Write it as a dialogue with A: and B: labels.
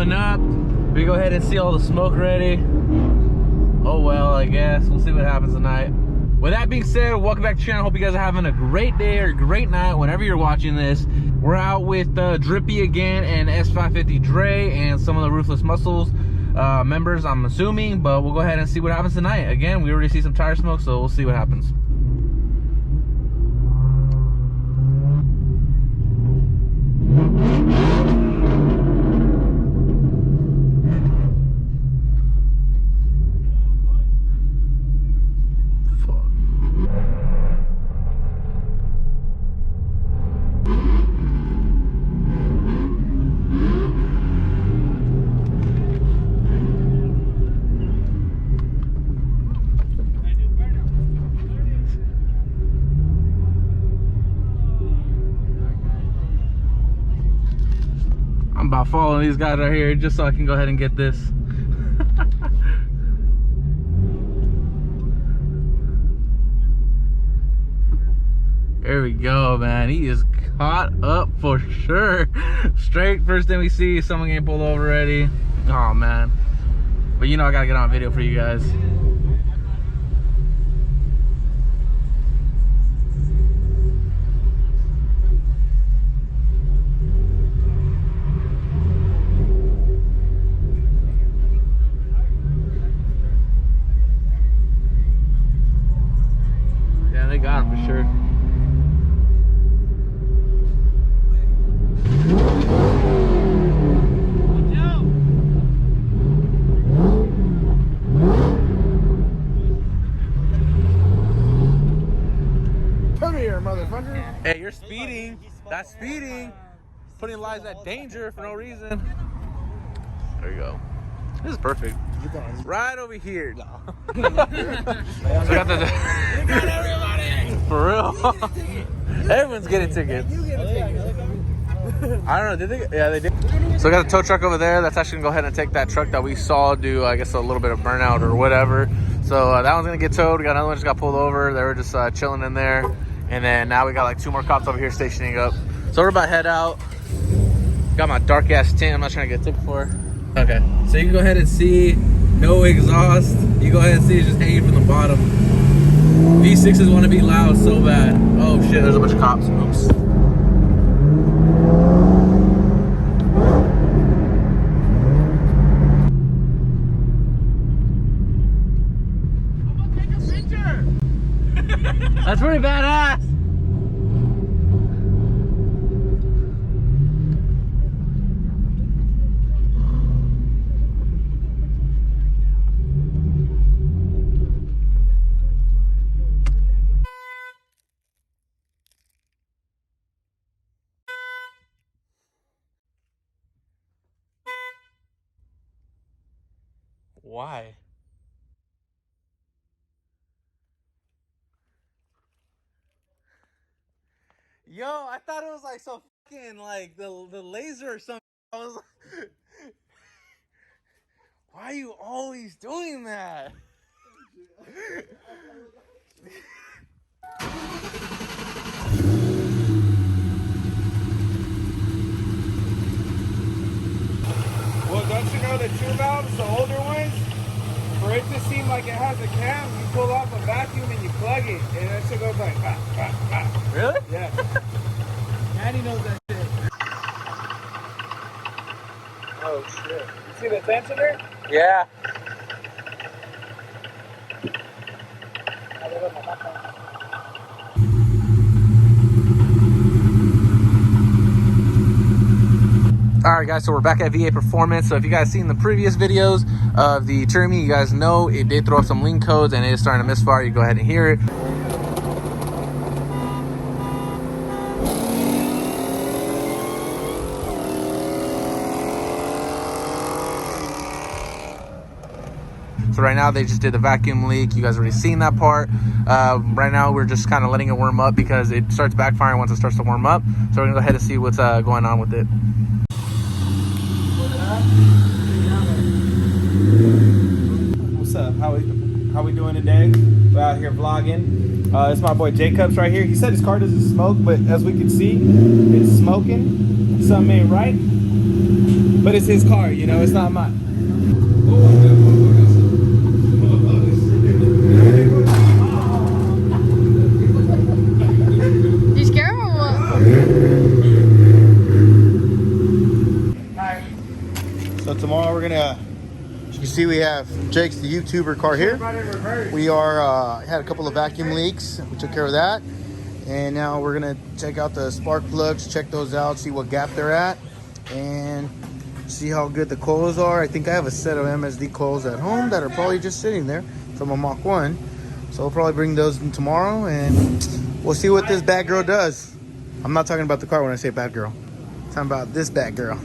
A: pulling up. We go ahead and see all the smoke ready. Oh well, I guess we'll see what happens tonight. With that being said, welcome back to the channel. Hope you guys are having a great day or great night whenever you're watching this. We're out with Drippy again and S550 Dre and some of the Ruthless Muscles members, I'm assuming, but we'll go ahead and see what happens tonight. Again, we already see some tire smoke, so we'll see what happens. I'm about following these guys right here just so I can go ahead and get this. There we go, man. He is caught up for sure. Straight, first thing we see, someone getting pulled over already. Oh man. But you know I gotta get on video for you guys. Yeah, they got him for sure.
B: Come here, motherfucker.
A: Hey, you're speeding. That's speeding. Putting lives at danger for no reason. There you go. This is perfect. Right over here. No. So we got the. You got everybody. For real. Everyone's getting tickets. I don't know. Did they? Yeah, they did. So we got the tow truck over there. That's actually gonna go ahead and take that truck that we saw do, I guess, a little bit of burnout or whatever. So that one's gonna get towed. We got another one just got pulled over. They were just chilling in there. And then now we got like 2 more cops over here stationing up. So we're about to head out. Got my dark ass tint. I'm not trying to get a ticket for. Okay, so you can go ahead and see no exhaust. You go ahead and see it's just hanging from the bottom. V6s want to be loud so bad. Oh shit, there's a bunch of cops. Oops. I'm gonna take a picture. That's pretty badass. Why? Yo, I thought it was like some fucking like the laser or something. I was like, why are you always doing that?
B: Well, don't you know the true valves, the older ones, for it to seem like it has a cam, you pull off a vacuum and you plug it, and that shit goes like, bah, bah, bah.
A: Really?
B: Yeah. Maddie knows that shit. Oh shit. You see the tensioner?
A: Yeah. Alright guys, so we're back at VA Performance. So if you guys seen the previous videos of the Cherami, you guys know it did throw up some link codes and it is starting to misfire. You go ahead and hear it. So right now they just did the vacuum leak. You guys already seen that part. Right now we're just kind of letting it warm up because it starts backfiring once it starts to warm up. So we're gonna go ahead and see what's going on with it.
B: What's up? How we doing today? We're out here vlogging. It's my boy Jacobs right here. He said his car doesn't smoke, but as we can see, it's smoking. Something ain't right. But it's his car, you know, it's not mine.
C: You scared him or what?
D: So tomorrow we're gonna, as you can see, we have Jake's the YouTuber car here. We are had a couple of vacuum leaks. We took care of that, and now we're gonna check out the spark plugs, check those out, see what gap they're at, and see how good the coils are. I think I have a set of MSD coils at home that are probably just sitting there from a Mach 1. So we'll probably bring those in tomorrow, and we'll see what this bad girl does. I'm not talking about the car when I say bad girl. I'm talking about this bad girl.